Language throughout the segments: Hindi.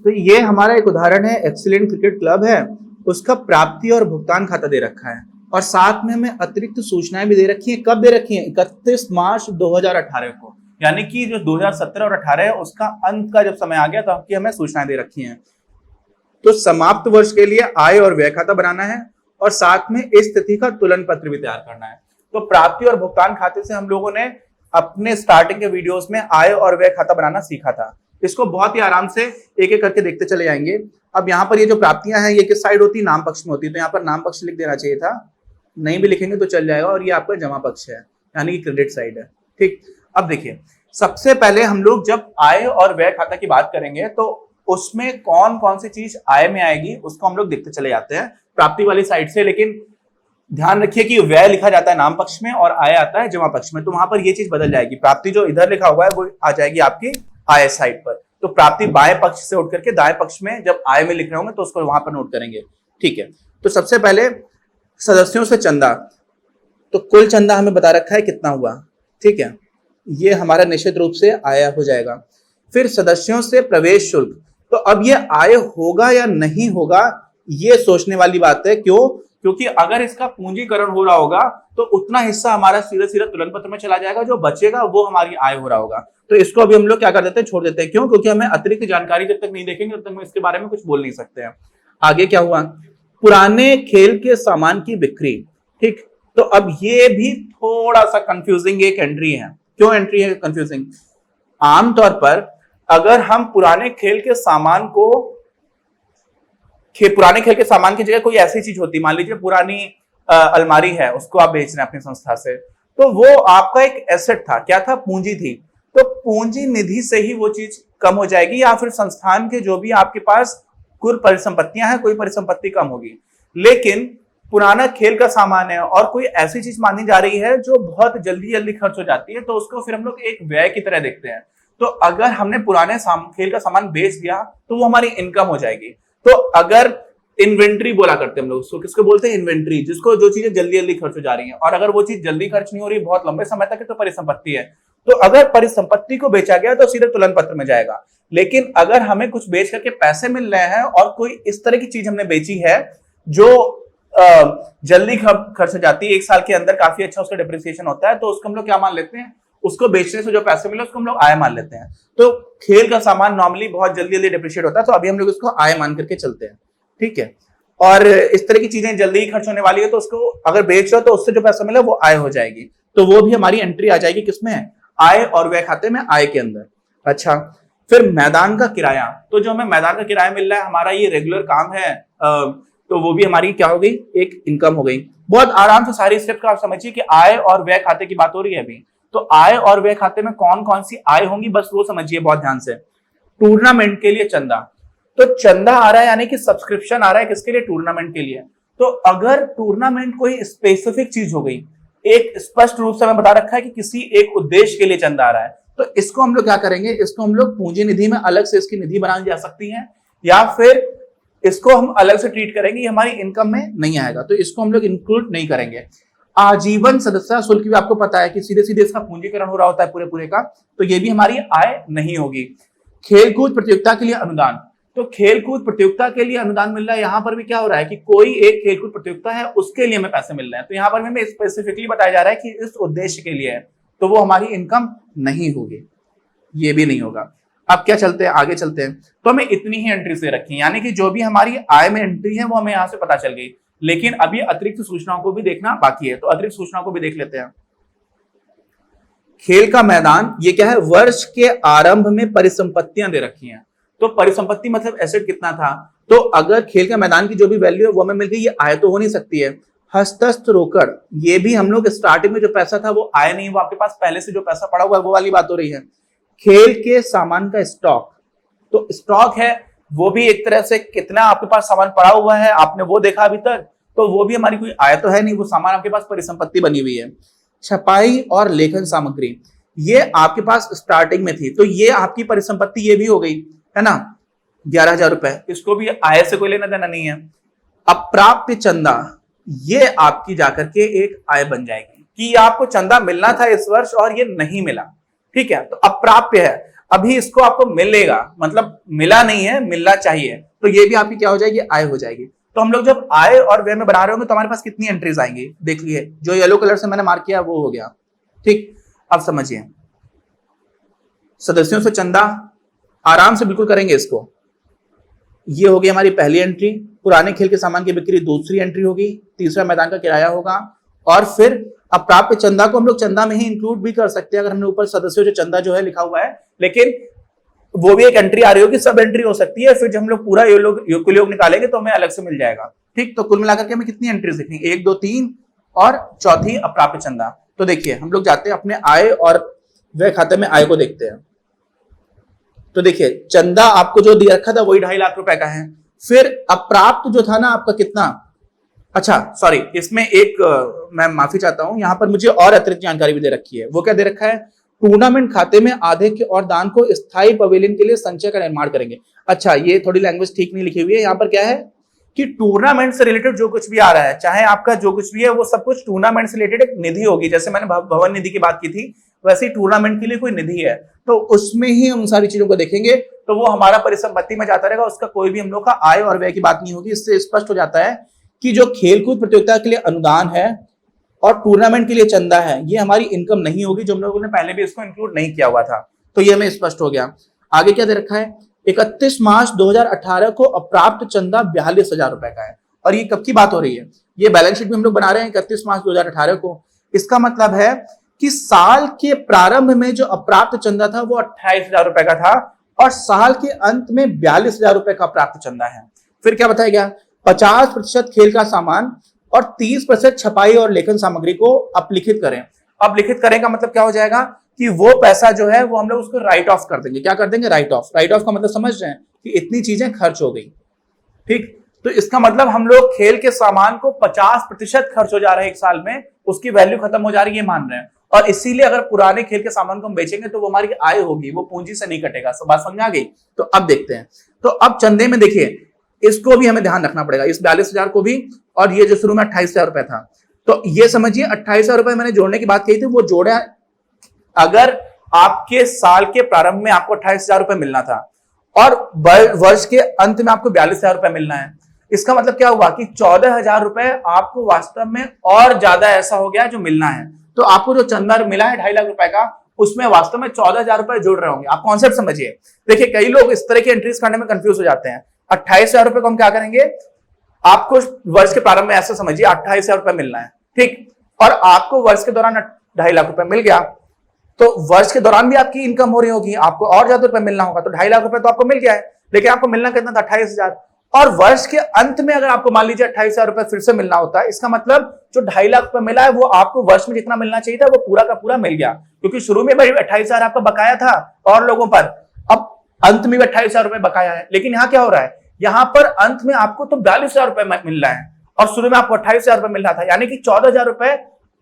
तो ये हमारा एक उदाहरण है, एक्सीलेंट क्रिकेट क्लब है, उसका प्राप्ति और भुगतान खाता दे रखा है और साथ में हमें अतिरिक्त सूचनाएं भी दे रखी है। कब दे रखी है? 31 मार्च 2018 को, यानी कि जो 2017 और 18 है उसका अंत का जब समय आ गया तो आपकी हमें सूचनाएं दे रखी हैं। तो समाप्त वर्ष के लिए आय और व्यय खाता बनाना है और साथ में इस तिथि का तुलन पत्र भी तैयार करना है। तो प्राप्ति और भुगतान खाते से हम लोगों ने अपने स्टार्टिंग के वीडियोस में आय और व्यय खाता बनाना सीखा था। इसको बहुत ही आराम से एक एक करके देखते चले जाएंगे। अब यहाँ पर ये जो प्राप्तियां हैं ये किस साइड होती है? नाम पक्ष में होती है। तो यहाँ पर नाम पक्ष लिख देना चाहिए था, नहीं भी लिखेंगे तो चल जाएगा। और ये आपका जमा पक्ष है, यानी कि क्रेडिट साइड है। ठीक, अब देखिए, सबसे पहले हम लोग जब आय और व्यय खाता की बात करेंगे तो उसमें कौन कौन सी चीज आय में आएगी उसको हम लोग देखते चले जाते हैं प्राप्ति वाली साइड से। लेकिन ध्यान रखिए कि व्यय लिखा जाता है नाम पक्ष में और आय आता है जमा पक्ष में, तो वहां पर ये चीज बदल जाएगी। प्राप्ति जो इधर लिखा हुआ है वो आ जाएगी आपकी आय साइड पर। तो प्राप्ति बाएं पक्ष से उठ करके दाएं पक्ष में जब आय में लिख रहे होंगे तो उसको वहां पर नोट करेंगे। ठीक है, तो सबसे पहले सदस्यों से चंदा, तो कुल चंदा हमें बता रखा है कितना हुआ। ठीक है, ये हमारा निश्चित रूप से आय हो जाएगा। फिर सदस्यों से प्रवेश शुल्क, तो अब ये आय होगा या नहीं होगा ये सोचने वाली बात है। क्यों? क्योंकि अगर इसका पूंजीकरण हो रहा होगा तो उतना हिस्सा हमारा सीधे सीधे तुलन पत्र में चला जाएगा, जो बचेगा वो हमारी आय हो रहा होगा। तो इसको अभी हम लोग क्या कर देते हैं? छोड़ देते हैं। क्यों? क्योंकि हमें अतिरिक्त जानकारी जब तक नहीं देखेंगे तब तक हम इसके बारे में कुछ बोल नहीं सकते हैं। आगे क्या हुआ? पुराने खेल के सामान की बिक्री। ठीक, तो अब ये भी थोड़ा सा कंफ्यूजिंग एक एंट्री है। क्यों एंट्री है कंफ्यूजिंग? आमतौर पर अगर हम पुराने खेल के सामान को पुराने खेल के सामान की जगह कोई ऐसी चीज होती, मान लीजिए पुरानी अलमारी है, उसको आप बेच रहे हैं अपनी संस्था से, तो वो आपका एक एसेट था। क्या था? पूंजी थी। तो पूंजी निधि से ही वो चीज कम हो जाएगी, या फिर संस्थान के जो भी आपके पास कुल परिसंपत्तियां हैं कोई परिसंपत्ति कम होगी। लेकिन पुराना खेल का सामान है और कोई ऐसी चीज मानी जा रही है जो बहुत जल्दी जल्दी खर्च हो जाती है, तो उसको फिर हम लोग एक व्यय की तरह देखते हैं। तो अगर हमने पुराने खेल का सामान बेच दिया तो वो हमारी इनकम हो जाएगी। तो अगर इन्वेंट्री बोला करते हैं हम लोग, उसको किसको बोलते हैं? इन्वेंट्री, जिसको जो चीजें जल्दी जल्दी खर्च हो जा रही हैं, और अगर वो चीज जल्दी खर्च नहीं हो रही बहुत लंबे समय तक है तो परिसंपत्ति है। तो अगर परिसंपत्ति को बेचा गया तो सीधे तुलन पत्र में जाएगा। लेकिन अगर हमें कुछ बेच करके पैसे मिल रहे हैं और कोई इस तरह की चीज हमने बेची है जो जल्दी खर्च हो जाती है, एक साल के अंदर काफी अच्छा उसका डिप्रिसिएशन होता है, तो उसको हम लोग क्या मान लेते हैं? उसको बेचने से जो पैसे मिले उसको हम लोग आय मान लेते हैं। तो खेल का सामान नॉर्मली बहुत जल्दी जल्दी डिप्रिशिएट होता है, तो अभी हम लोग उसको आय मान करके चलते हैं। ठीक है, और इस तरह की चीजें जल्दी ही खर्च होने वाली है तो उसको अगर बेच रहे हो तो उससे जो पैसा मिले वो आय हो जाएगी। तो वो भी हमारी एंट्री आ जाएगी किसमें? आय और व्यय खाते में, आय के अंदर। अच्छा, फिर मैदान का किराया, तो जो हमें मैदान का किराया मिल रहा है, हमारा ये रेगुलर काम है, तो वो भी हमारी क्या हो गई? एक इनकम हो गई। बहुत आराम से सारी स्टेप का आप समझिए कि आय और व्यय खाते की बात हो रही है अभी। तो आय और व्यय खाते में कौन कौन सी आय होंगी बस वो समझिए बहुत ध्यान से। टूर्नामेंट के लिए चंदा, तो चंदा आ रहा है यानी कि सब्सक्रिप्शन आ रहा है किसके लिए? टूर्नामेंट के लिए। तो अगर टूर्नामेंट कोई स्पेसिफिक चीज हो गई, एक स्पष्ट रूप से हमें बता रखा है कि किसी एक उद्देश्य के लिए चंदा आ रहा है, तो इसको हम लोग क्या करेंगे? इसको हम लोग पूंजी निधि में अलग से इसकी निधि बनाई जा सकती है, या फिर इसको हम अलग से ट्रीट करेंगे, ये हमारी इनकम में नहीं आएगा, तो इसको हम लोग इंक्लूड नहीं करेंगे। आजीवन सदस्यता शुल्क भी आपको पता है कि सीधे सीधे इसका पूंजीकरण हो रहा होता है पूरे पूरे का, तो ये भी हमारी आय नहीं होगी। खेलकूद प्रतियोगिता के लिए अनुदान, तो खेलकूद प्रतियोगिता के लिए अनुदान मिल रहा है। यहां पर भी क्या हो रहा है कि कोई एक खेलकूद प्रतियोगिता है उसके लिए हमें पैसे मिल रहे हैं, तो यहां पर हमें स्पेसिफिकली बताया जा रहा है कि इस उद्देश्य के लिए है, तो वो हमारी इनकम नहीं होगी, ये भी नहीं होगा। अब क्या चलते हैं, आगे चलते हैं। तो हमें इतनी ही एंट्री से रखी, यानी कि जो भी हमारी आय में एंट्री है वो हमें यहां से पता चल गई। लेकिन अभी अतिरिक्त सूचनाओं को भी देखना बाकी है, तो अतिरिक्त सूचनाओं को भी देख लेते हैं। खेल का मैदान, ये क्या है? वर्ष के आरंभ में परिसंपत्तियां दे रखी हैं। तो परिसंपत्ति मतलब एसेट कितना था, तो अगर खेल के मैदान की जो भी वैल्यू है वो हमें मिल गई, ये आय तो हो नहीं सकती है। हस्तस्थ रोकड़, ये भी हम लोग स्टार्टिंग में जो पैसा था वो आय नहीं, वो आपके पास पहले से जो पैसा पड़ा हुआ है वो वाली बात हो रही है। खेल के सामान का स्टॉक, तो स्टॉक है वो भी एक तरह से कितना आपके पास सामान पड़ा हुआ है आपने वो देखा अभी तक, तो वो भी हमारी कोई आय तो है नहीं, वो सामान आपके पास परिसंपत्ति बनी हुई है। छपाई और लेखन सामग्री, ये आपके पास स्टार्टिंग में थी, तो ये आपकी परिसंपत्ति ये भी हो गई है ना, 11,000 रुपए, इसको भी आय से कोई लेना देना नहीं है। अप्राप्य चंदा, ये आपकी जाकर के एक आय बन जाएगी। कि ये आपको चंदा मिलना था इस वर्ष और ये नहीं मिला, ठीक है, तो अप्राप्य है, अभी इसको आपको मिलेगा, मतलब मिला नहीं है, मिलना चाहिए, तो ये भी आपकी क्या हो जाएगी, आय हो जाएगी। तो हम लोग जब आय और व्यय में बना रहे होंगे तो हमारे पास कितनी एंट्रीज आएंगी, देख लिए, जो येलो कलर से मैंने मार्क किया वो हो गया, ठीक। अब समझिए, सदस्यों से चंदा आराम से बिल्कुल करेंगे इसको, ये होगी हमारी पहली एंट्री, पुराने खेल के सामान की बिक्री दूसरी एंट्री होगी, तीसरा मैदान का किराया होगा, और फिर अप्राप्य चंदा को हम लोग चंदा में ही इंक्लूड भी कर सकते हैं अगर हमने ऊपर सदस्यों से चंदा जो है लिखा हुआ है, लेकिन वो भी एक एंट्री आ रही होगी, सब एंट्री हो सकती है, फिर जब हम लोग पूरा योग निकालेंगे तो हमें अलग से मिल जाएगा, ठीक। तो कुल मिलाकर के हमें कितनी एंट्रीज लिखनी, 1 2 3 और चौथी अप्राप्य चंदा। तो देखिए हम लोग जाते हैं अपने आय और व्यय खाते में, आय को देखते हैं। तो देखिए चंदा आपको जो दिया रखा था वही 2.5 लाख रुपए का है, फिर अप्राप्त जो था ना आपका कितना, अच्छा सॉरी, इसमें एक मैं माफी चाहता हूं, यहां पर मुझे और अतिरिक्त जानकारी भी दे रखी है। वो क्या दे रखा है, टूर्नामेंट खाते में आधे के और दान को स्थायी पवेलियन के लिए संचय का निर्माण करेंगे। अच्छा, ये थोड़ी लैंग्वेज ठीक नहीं लिखी हुई है, यहाँ पर क्या है कि टूर्नामेंट से रिलेटेड जो कुछ भी आ रहा है, चाहे आपका जो कुछ भी है वो सब कुछ टूर्नामेंट से रिलेटेड एक निधि होगी, जैसे मैंने भवन निधि की बात की थी, वैसे ही टूर्नामेंट के लिए कोई निधि है, तो उसमें ही हम सारी चीजों को देखेंगे, तो वो हमारा परिसंपत्ति में जाता रहेगा, उसका कोई भी हम लोग का आय और व्यय की बात नहीं होगी। इससे स्पष्ट हो जाता है कि जो खेलकूद प्रतियोगिता के लिए अनुदान है और टूर्नामेंट के लिए चंदा है, ये हमारी इनकम नहीं होगी, जो हम लोगों ने पहले भी इसको इंक्लूड नहीं किया हुआ था, तो ये हमें स्पष्ट हो गया। आगे क्या दे रखा है, 31 मार्च 2018 को अप्राप्त चंदा 42,000 रुपए का है, और ये कब की बात हो रही है, ये बैलेंस शीट भी हम लोग बना रहे हैं 31 मार्च 2018 को। इसका मतलब है कि साल के प्रारंभ में जो अप्राप्त चंदा था वो 28,000 रुपए का था, और साल के अंत में 42,000 रुपए का प्राप्त चंदा है। फिर क्या बताया गया, 50% खेल का सामान और 30% छपाई और लेखन सामग्री को अपलिखित करें। अपलिखित करें का मतलब क्या हो जाएगा कि वो पैसा जो है वो हम लोग उसको राइट ऑफ कर देंगे। क्या कर देंगे, राइट ऑफ। राइट ऑफ का मतलब समझ रहे हैं कि इतनी चीजें खर्च हो गई, ठीक। तो इसका मतलब हम लोग खेल के सामान को 50% खर्च हो जा रहा है एक साल में, उसकी वैल्यू खत्म हो जा रही है, ये मान रहे हैं, और इसीलिए अगर पुराने खेल के सामान को हम बेचेंगे तो वो हमारी आय होगी, वो पूंजी से नहीं कटेगा। सब बात समझ आ गई। तो अब देखते हैं, तो अब चंदे में देखिए इसको भी हमें ध्यान रखना पड़ेगा, इस 42,000 को भी, और ये जो शुरू में 28,000 रुपए था, तो ये समझिए 28,000 रुपए मैंने जोड़ने की बात कही थी, वो जोड़ा, अगर आपके साल के प्रारंभ में आपको 28,000 रुपए मिलना था और वर्ष के अंत में आपको 42,000 रुपए मिलना है, इसका मतलब क्या हुआ कि 14,000 रुपए आपको वास्तव में और ज्यादा ऐसा हो गया जो मिलना है। तो आपको जो चंदा मिला है 2.5 लाख रुपए का, उसमें वास्तव में 14,000 रुपए जुड़ रहे होंगे। आप कॉन्सेप्ट समझिए। देखिए कई लोग इस तरह की एंट्रीज करने में कंफ्यूज हो जाते हैं। 28,000 रुपए को हम क्या करेंगे, आपको वर्ष के प्रारंभ में ऐसा समझिए 28,000 रुपए मिलना है, ठीक, और आपको वर्ष के दौरान 2.5 लाख रुपए मिल गया, तो वर्ष के दौरान भी आपकी इनकम हो रही होगी, आपको और ज्यादा रुपए मिलना होगा, तो 2.5 लाख रुपए तो आपको मिल गया है, लेकिन आपको मिलना कितना था, 28,000। और वर्ष के अंत में अगर आपको मान लीजिए 28,000 रुपए फिर से मिलना होता है, इसका मतलब जो 2.5 लाख रुपए मिला है वो आपको वर्ष में जितना मिलना चाहिए था वो पूरा का पूरा मिल गया, क्योंकि शुरू में भाई 28,000 आपका बकाया था और लोगों पर, अब अंत में भी 28,000 रुपए बकाया है। लेकिन यहाँ क्या हो रहा है, यहाँ पर अंत में आपको तो 42,000 रुपए मिल रहा है और शुरू में आपको 28,000 रुपए मिल रहा था, यानी कि 14,000 रुपए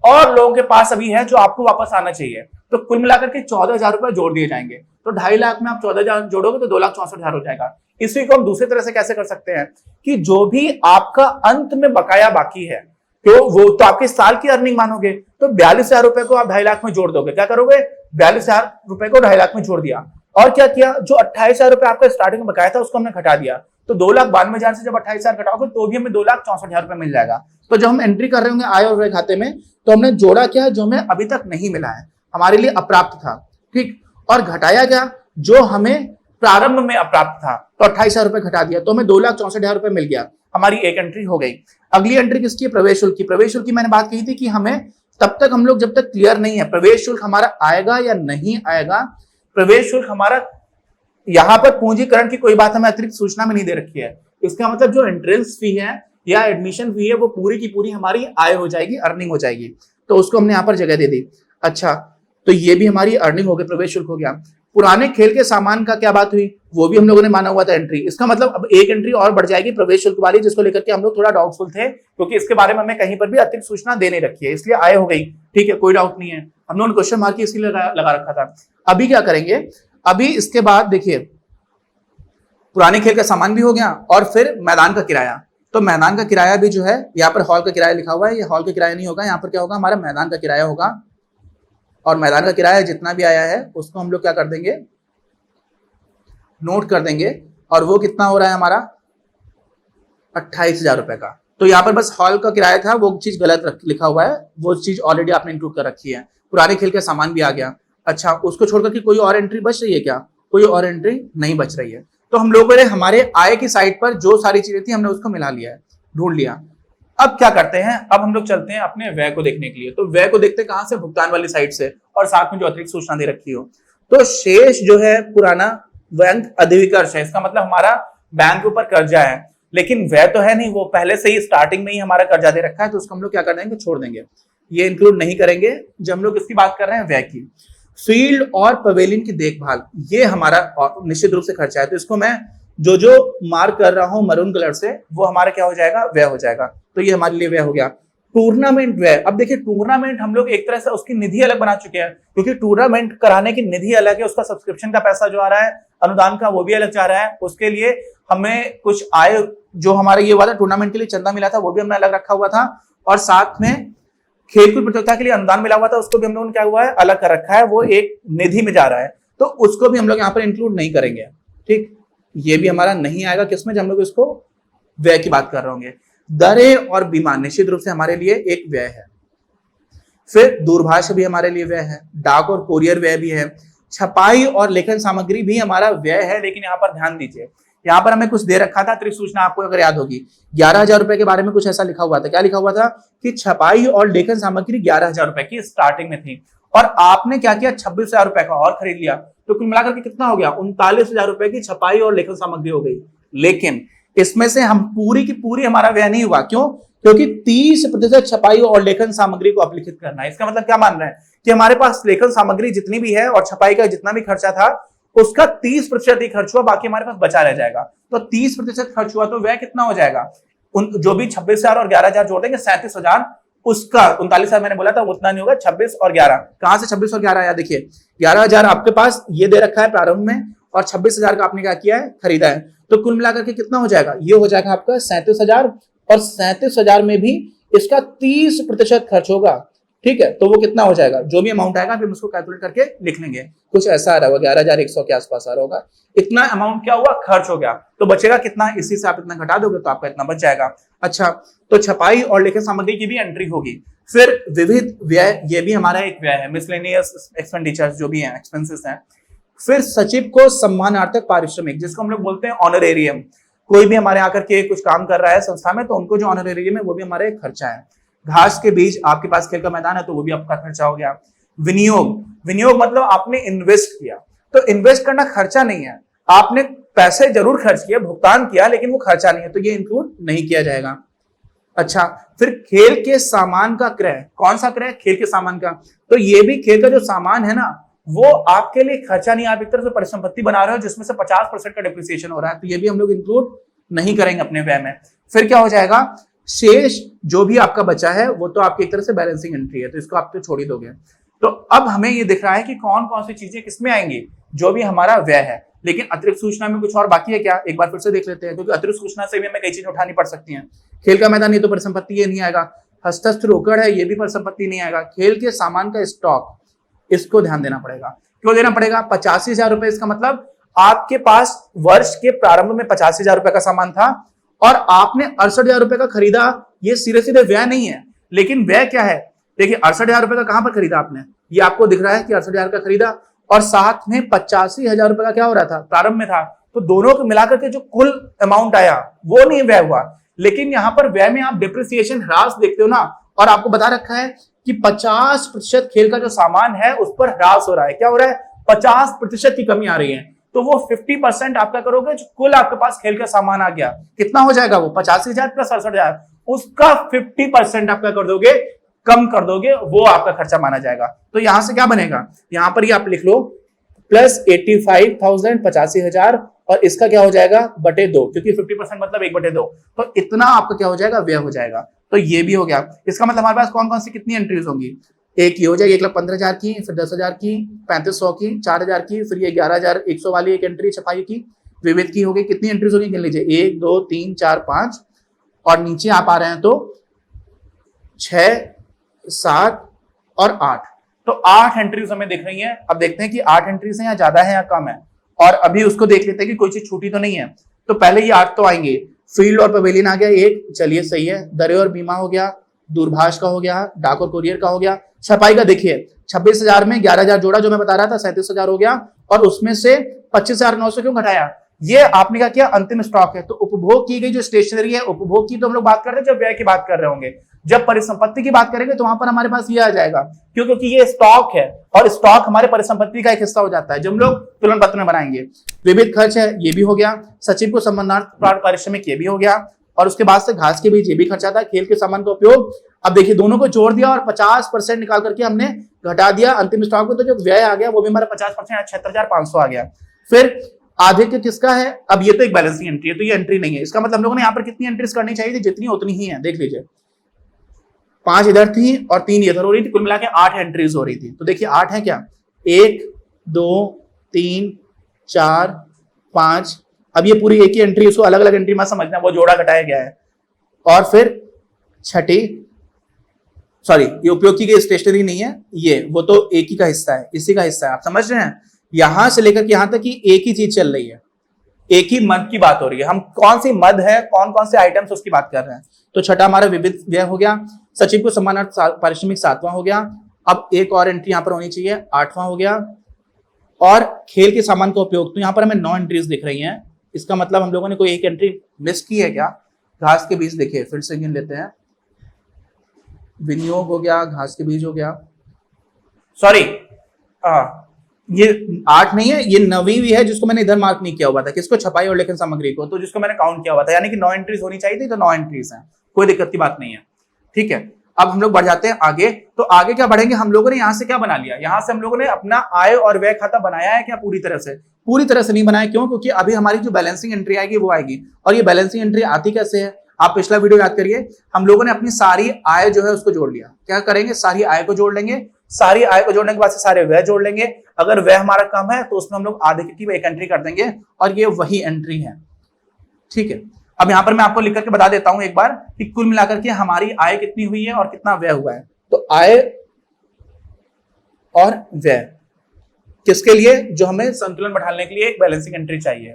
और लोगों के पास अभी है जो आपको वापस आना चाहिए। तो कुल मिलाकर के 14,000 रुपए जोड़ दिए जाएंगे, तो 2.5 लाख में आप 14,000 जोड़ोगे तो 2,64,000 हो जाएगा। इसी को हम दूसरी तरह से कैसे कर सकते हैं कि जो भी आपका अंत में बकाया बाकी है, तो वो तो आपके साल की अर्निंग मानोगे, तो 42,000 रुपए को आप 2.5 लाख में जोड़ दोगे। क्या करोगे, 42,000 रुपए को 2.5 लाख में जोड़ दिया, और क्या किया, जो 28,000 रुपए आपका स्टार्टिंग में बकाया था उसको हमने घटा दिया, तो 2,92,000 से जब 28,000 घटाओगे तो भी हमें 2,64,000 रुपए मिल जाएगा। तो जब हम एंट्री कर रहे होंगे आय और व्यय खाते में, तो हमने जोड़ा क्या, जो हमें अभी तक नहीं मिला है, हमारे लिए अप्राप्त था, ठीक, और घटाया क्या, जो हमें प्रारंभ में अप्राप्त था, तो 28,000 रुपए घटा दिया, तो हमें 2,64,000 रुपए मिल गया। हमारी एक एंट्री हो गई। अगली एंट्री किसकी है, प्रवेश शुल्क की। प्रवेश शुल्क की मैंने बात कही थी कि हमें तब तक, हम लोग जब तक क्लियर नहीं है प्रवेश शुल्क हमारा आएगा या नहीं आएगा, प्रवेश शुल्क हमारा, यहां पर पूंजीकरण की कोई बात हमें अतिरिक्त सूचना में नहीं दे रखी है, इसका मतलब जो एंट्रेंस फी है या एडमिशन फी है वो पूरी की पूरी हमारी आय हो जाएगी, अर्निंग हो जाएगी, तो उसको हमने यहाँ पर जगह दे दी। अच्छा, तो ये भी हमारी अर्निंग हो गई, प्रवेश शुल्क हो गया। पुराने खेल के सामान का क्या बात हुई, वो भी हम लोगों ने माना हुआ था एंट्री। इसका मतलब अब एक एंट्री और बढ़ जाएगी प्रवेश शुल्क वाली, जिसको लेकर के हम लोग थोड़ा डाउटफुल थे, क्योंकि इसके बारे में हमें कहीं पर भी अतिरिक्त सूचना दे नहीं रखी है, इसलिए आय हो गई, ठीक है, कोई डाउट नहीं है। हम लोगों ने क्वेश्चन मार्क इसलिए लगा रखा था। अभी क्या करेंगे, अभी इसके बाद देखिए पुराने खेल का सामान भी हो गया और फिर मैदान का किराया, तो मैदान का किराया भी जो है, यहाँ पर हॉल का किराया लिखा हुआ है, ये हॉल का किराया नहीं होगा, यहाँ पर क्या होगा, हमारा मैदान का किराया होगा। और मैदान का किराया जितना भी आया है उसको हम लोग क्या कर देंगे, नोट कर देंगे। और वो कितना हो रहा है हमारा, 28,000 रुपए का। तो यहाँ पर बस हॉल का किराया था, वो चीज गलत लिखा हुआ है, वो चीज ऑलरेडी आपने इंक्लूड कर रखी है। पुराने खेल का सामान भी आ गया। अच्छा, उसको छोड़कर कि कोई और एंट्री बच रही है क्या, कोई और एंट्री नहीं बच रही है। तो हम लोगों ने हमारे आय की साइड पर जो सारी चीजें थी हमने उसको मिला लिया है, ढूंढ लिया। अब क्या करते हैं, अब हम लोग चलते हैं अपने व्यय को देखने के लिए। तो व्यय को देखते हैं कहां से, भुगतान वाली साइड से, और साथ में जो अतिरिक्त सूचना दे रखी हो। तो शेष जो है पुराना बैंक अधिविकर्ष है, इसका मतलब हमारा बैंक के ऊपर कर्जा है, लेकिन व्यय तो है नहीं, वो पहले से ही स्टार्टिंग में ही हमारा कर्जा दे रखा है, तो उसको हम लोग क्या कर देंगे, छोड़ देंगे, ये इंक्लूड नहीं करेंगे जब हम लोग इसकी बात कर रहे हैं व्यय की। फील्ड और पवेलियन की देखभाल, ये हमारा निश्चित रूप से खर्चा है, तो इसको मैं जो मार्क कर रहा हूं मरून कलर से, वो हमारा क्या हो जाएगा, व्यय हो जाएगा। तो ये हमारे लिए व्यय हो गया। टूर्नामेंट व्यय, अब देखिए टूर्नामेंट हम लोग एक तरह से उसकी निधि अलग बना चुके हैं, क्योंकि टूर्नामेंट कराने की निधि अलग है, उसका सब्सक्रिप्शन का पैसा जो आ रहा है, अनुदान का, वो भी अलग जा रहा है। उसके लिए हमें कुछ आय, जो हमारा ये वाला टूर्नामेंट के लिए चंदा मिला था वो भी हमने अलग रखा हुआ था, और साथ में खेलकूद प्रतियोगिता के लिए अनुदान मिला हुआ था, उसको भी हम लोगों ने क्या हुआ है, अलग कर रखा है, वो एक निधि में जा रहा है, तो उसको भी हम लोग यहाँ पर इंक्लूड नहीं करेंगे। ठीक, ये भी हमारा नहीं आएगा किसमें, जब हम लोग इसको व्यय की बात कर रहे होंगे। दरें और बीमा निश्चित रूप से हमारे लिए एक व्यय है। फिर दूरभाष भी हमारे लिए व्यय है, डाक और कोरियर व्यय भी है, छपाई और लेखन सामग्री भी हमारा व्यय है। लेकिन यहाँ पर ध्यान दीजिए, यहाँ पर हमें कुछ दे रखा था अतिरिक्त सूचना, आपको अगर याद होगी 11,000 रुपए के बारे में कुछ ऐसा लिखा हुआ था। क्या लिखा हुआ था कि छपाई और लेखन सामग्री 11,000 रुपए की स्टार्टिंग में थी, और आपने क्या किया, 26,000 रुपए का और खरीद लिया, तो कुल मिलाकर के कितना हो गया, 39,000 रुपए की छपाई और लेखन सामग्री हो गई। लेकिन इसमें से हम पूरी की पूरी हमारा व्यय नहीं हुआ, क्यों, क्योंकि 30% छपाई और लेखन सामग्री को अपलिखित करना है। इसका मतलब क्या मान रहे हैं कि हमारे पास लेखन सामग्री जितनी भी है और छपाई का जितना भी खर्चा था उसका 30% ही खर्च हुआ, बाकी हमारे पास बचा रह जाएगा। तो 30% खर्च हुआ तो व्यय कितना हो जाएगा, जो भी 26,000 और 11,000 जोड़ देंगे 37,000, उसका 39,000 मैंने बोला था उतना नहीं होगा, 26 और 11, कहां से 26 और 11 आया, देखिए 11,000 आपके पास ये दे रखा है प्रारंभ में, और 26,000 का आपने क्या किया है, खरीदा है, तो कुल मिलाकर के कितना हो जाएगा, ये हो जाएगा आपका 37,000, और 37,000 में भी इसका 30% खर्च होगा। ठीक है, तो वो कितना हो जाएगा, जो भी अमाउंट आएगा फिर उसको कैलकुलेट करके लिख लेंगे, कुछ ऐसा आ रहा होगा 11,100 के आसपास आ रहा होगा। इतना अमाउंट क्या हुआ, खर्च हो गया, तो बचेगा कितना, इसी से आप इतना घटा दोगे तो आपका इतना बच जाएगा। अच्छा, तो छपाई और लेखन सामग्री की भी एंट्री होगी। फिर विविध व्यय, ये भी हमारा एक व्यय है, मिसलेनियस एक्सपेंडिचर्स जो भी है, एक्सपेंसेस हैं। फिर सचिव को सम्मानार्थक पारिश्रमिक, जिसको हम लोग बोलते हैं ऑनरेरियम, कोई भी हमारे आकर के कुछ काम कर रहा है संस्था में तो उनको जो ऑनरेरियम है वो भी हमारा एक खर्चा है। घास के बीज, आपके पास खेल का मैदान है तो वो भी आपका खर्चा हो गया। विनियोग, विनियोग मतलब आपने इन्वेस्ट किया, तो इन्वेस्ट करना खर्चा नहीं है, आपने पैसे जरूर खर्च किया, भुगतान किया, लेकिन वो खर्चा नहीं है, तो ये इंक्लूड नहीं किया जाएगा। अच्छा, फिर खेल के सामान का क्रय, कौन सा क्रय, खेल के सामान का, तो ये भी खेल का जो सामान है ना वो आपके लिए खर्चा नहीं, आप एक तरह से परिसंपत्ति बना रहे हो जिसमें से 50% का डिप्रिसिएशन हो रहा है, तो ये भी हम लोग इंक्लूड नहीं करेंगे अपने व्यय में। फिर क्या हो जाएगा, शेष जो भी आपका बचा है वो तो आपकी एक तरह से बैलेंसिंग एंट्री है, तो इसको आप तो छोड़ ही दोगे। तो अब हमें ये दिख रहा है कि कौन कौन सी चीजें किसमें आएंगी, जो भी हमारा व्यय है। लेकिन अतिरिक्त सूचना में कुछ और बाकी है क्या, एक बार फिर से देख लेते हैं, क्योंकि अतिरिक्त सूचना से भी हमें कई चीजें उठानी पड़ सकती हैं। खेल का मैदान, ये तो परिसंपत्ति, ये नहीं आएगा। हस्तस्थ रोकड़ है, ये भी परिसंपत्ति नहीं आएगा। खेल के सामान का स्टॉक, इसको ध्यान देना पड़ेगा। क्यों देना पड़ेगा, 85,000 रुपए, इसका मतलब आपके पास वर्ष के प्रारंभ में 85,000 रुपए का सामान था और आपने 68,000 रुपए का खरीदा, ये सीधे सीधे व्यय नहीं है। लेकिन व्यय क्या है, देखिए 68,000 रुपए का कहां पर खरीदा आपने, ये आपको दिख रहा है कि 68,000 का खरीदा, और साथ में 85,000 रुपए का क्या हो रहा था, प्रारंभ में था, तो दोनों को मिलाकर के जो कुल अमाउंट आया वो नहीं व्यय हुआ। लेकिन यहां पर व्यय में आप डिप्रिसिएशन ह्रास देखते हो ना, और आपको बता रखा है कि 50% खेल का जो सामान है उस पर ह्रास हो रहा है। क्या हो रहा है, 50% की कमी आ रही है, तो वो 50% आपका करोगे, जो कुल आपके पास खेल का सामान आ गया कितना हो जाएगा, वो 85,000 प्लस 68,000, उसका 50% आपका कर दोगे, कम कर दोगे, वो आपका खर्चा माना जाएगा। तो यहां से क्या बनेगा, यहां पर ही आप लिख लो प्लस 85,000, 85,000, और इसका क्या हो जाएगा बटे 2, क्योंकि 50% मतलब 1/2, तो इतना आपका क्या हो जाएगा, व्यय हो जाएगा। तो ये भी हो गया। इसका मतलब हमारे पास कौन कौन सी कितनी एंट्रीज होंगी, एक ये हो जाएगी 1,15,000 की, फिर 10,000 की, 3,500 की, 4,000 की, फिर ये 11,100 वाली एक एंट्री छपाई की, विविध की हो गई। कितनी एंट्रीज होगी गिन लीजिए, 1 2 3 4 5 और नीचे आप आ रहे हैं तो 6, 7 और 8, तो 8 एंट्रीज हमें दिख रही हैं। अब देखते हैं कि 8 एंट्रीज हैं या ज्यादा है या कम है, और अभी उसको देख लेते हैं कि कोई चीज छूटी तो नहीं है। तो पहले ये 8 तो आएंगे। फील्ड और पवेलियन आ गया एक, चलिए सही है। दरे और बीमा हो गया, दूरभाष का हो गया, डाक और कुरियर का हो गया। छपाई का देखिए 26,000 में 11,000 जोड़ा जो मैं बता रहा था, 37,000 हो गया, और उसमें से 25,900 क्यों घटाया? ये आपने क्या किया, अंतिम स्टॉक है। तो उपभोग की गई जो स्टेशनरी है, उपभोग की तो हम लोग बात करते हैं जब व्यय की बात कर रहे होंगे। जब परिसंपत्ति की बात करेंगे तो वहां पर हमारे पास ये आ जाएगा, क्यों? क्योंकि ये स्टॉक है और स्टॉक हमारे परिसंपत्ति का एक हिस्सा हो जाता है जो हम लोग तुलन पत्र में बनाएंगे। विविध खर्च है, ये भी हो गया। सचिव को सम्मानार्थ पारिश्रमिक, ये भी हो गया। और उसके बाद से घास के बीज, ये भी खर्चा था। खेल के सामान का उपयोग, अब देखिए दोनों को जोड़ दिया और 50% निकाल करके हमने घटा दिया अंतिम स्टॉक में, तो जो व्यय आ गया वो भी हमारा 50%, 76,500 आ गया। फिर आधे के किसका है? अब ये तो एक बैलेंसिंग एंट्री है, तो ये एंट्री नहीं है। इसका मतलब हम लोगों ने यहाँ पर कितनी एंट्रीज करनी चाहिए थी? जितनी उतनी ही है। देख लीजिए 5 इधर थी और 3 इधर हो रही थी, कुल मिला के 8 एंट्रीज हो रही थी। तो देखिए 8 है क्या, 1, 2, 3, 4, 5। अब ये पूरी एक ही एंट्री, उसको अलग अलग एंट्री में समझना, वो जोड़ा घटाया गया है। और फिर छठी, सॉरी ये उपयोग की गई स्टेशनरी नहीं है, ये वो तो एक ही का हिस्सा है, इसी का हिस्सा है। आप समझ रहे हैं? यहां से लेकर के यहां तक कि एक ही चीज चल रही है, एक ही मद की बात हो रही है। हम कौन सी मद है, कौन कौन से आइटम्स उसकी बात कर रहे हैं। तो छठा हमारा विविध व्यय हो गया। सचिव को सम्मानार्थ पारिश्रमिक 7वां हो गया। अब एक और एंट्री यहां पर होनी चाहिए, 8वां हो गया। और खेल के सामान का उपयोग, तो यहां पर हमें 9 एंट्रीज दिख रही हैं। इसका मतलब हम लोगों ने कोई एक एंट्री मिस की है क्या? घास के बीज देखिए, फिर से गिन लेते हैं। विनियोग हो गया, घास के बीज हो गया, सॉरी ये 8 नहीं है, ये 9वीं भी है जिसको मैंने इधर मार्क नहीं किया हुआ था। किसको? छपाई और लेखन सामग्री को, तो जिसको मैंने काउंट किया हुआ था, यानी कि 9 एंट्रीज होनी चाहिए थी, तो 9 एंट्रीज हैं, कोई दिक्कत की बात नहीं है। ठीक है, अब हम लोग बढ़ जाते हैं आगे। तो आगे क्या बढ़ेंगे, हम लोगों ने यहां से क्या बना लिया, यहां से हम लोगों ने अपना आय और व्यय खाता बनाया है क्या? पूरी तरह से, पूरी तरह से नहीं बनाया। क्यों? क्योंकि अभी हमारी जो बैलेंसिंग एंट्री आएगी वो आएगी। और ये बैलेंसिंग एंट्री आती कैसे है? आप पिछला वीडियो याद करिए, हम लोगों ने अपनी सारी आय जो है उसको जोड़ लिया। क्या करेंगे? सारी आय को जोड़ लेंगे। सारी आय को जोड़ने के बाद से सारे व्यय जोड़ लेंगे। अगर व्यय हमारा कम है तो उसमें हम लोग आधे की एक एंट्री कर देंगे, और ये वही एंट्री है। ठीक है, अब यहां पर मैं आपको लिख करके बता देता हूं एक बार कि कुल मिलाकर के हमारी आय कितनी हुई है और कितना व्यय हुआ है। तो आय और व्यय किसके लिए? जो हमें संतुलन बैठाने के लिए एक बैलेंसिंग एंट्री चाहिए।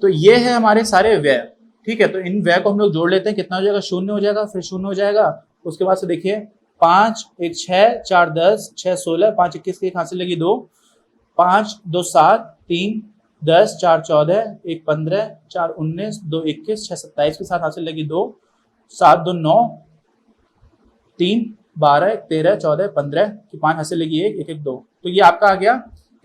तो ये है हमारे सारे व्यय। ठीक है, तो इन व्यय को हम लोग जोड़ लेते हैं। कितना हो जाएगा? 0 हो जाएगा, फिर 0 हो जाएगा। उसके बाद से देखिए 5, 1 6, 4 10, 6 16, 5 21 की एक हाथ से लगी 2, 5 2 7, 3 10, 4 14, 1 15, 4 19, 2 21, 6 27 के साथ हाथ से लगी 2, 7 2 9, 3 12, 13 14 15 की 5 हाथ से लगी 1 1 1 2। तो ये आपका आ गया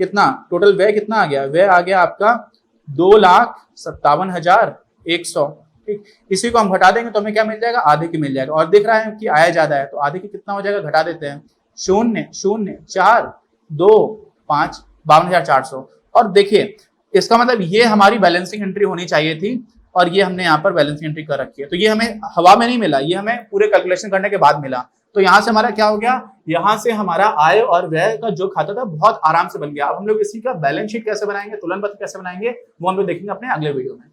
कितना? टोटल व्यय कितना आ गया? व्यय आ गया आपका 2,57,100। ठीक, इसी को हम घटा देंगे तो हमें क्या मिल जाएगा? आधे की मिल जाएगा। और दिख रहा है कि आया ज्यादा है, तो आधे की कितना हो जाएगा? घटा देते हैं, 0 0 4 2 5, 52,400। और देखिए इसका मतलब ये हमारी बैलेंसिंग एंट्री होनी चाहिए थी, और ये हमने यहाँ पर बैलेंसिंग एंट्री कर रखी है। तो ये हमें हवा में नहीं मिला, ये हमें पूरे कैलकुलेशन करने के बाद मिला। तो यहाँ से हमारा क्या हो गया? यहाँ से हमारा आय और व्यय का जो खाता था बहुत आराम से बन गया। अब हम लोग इसी का बैलेंस शीट कैसे बनाएंगे, तुलन पत्र कैसे बनाएंगे, वो हम लोग देखेंगे अपने अगले वीडियो में।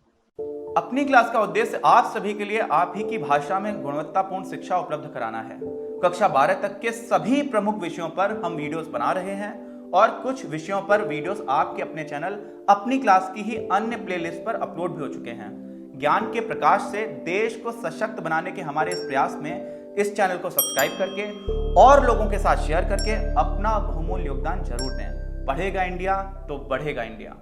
अपनी क्लास का उद्देश्य आप सभी के लिए आप ही की भाषा में गुणवत्तापूर्ण शिक्षा उपलब्ध कराना है। कक्षा 12 तक के सभी प्रमुख विषयों पर हम वीडियोस बना रहे हैं, और कुछ विषयों पर वीडियोस आपके अपने चैनल अपनी क्लास की ही अन्य प्लेलिस्ट पर अपलोड भी हो चुके हैं। ज्ञान के प्रकाश से देश को सशक्त बनाने के हमारे इस प्रयास में इस चैनल को सब्सक्राइब करके और लोगों के साथ शेयर करके अपना बहुमूल्य योगदान जरूर दें। पढ़ेगा इंडिया तो बढ़ेगा इंडिया।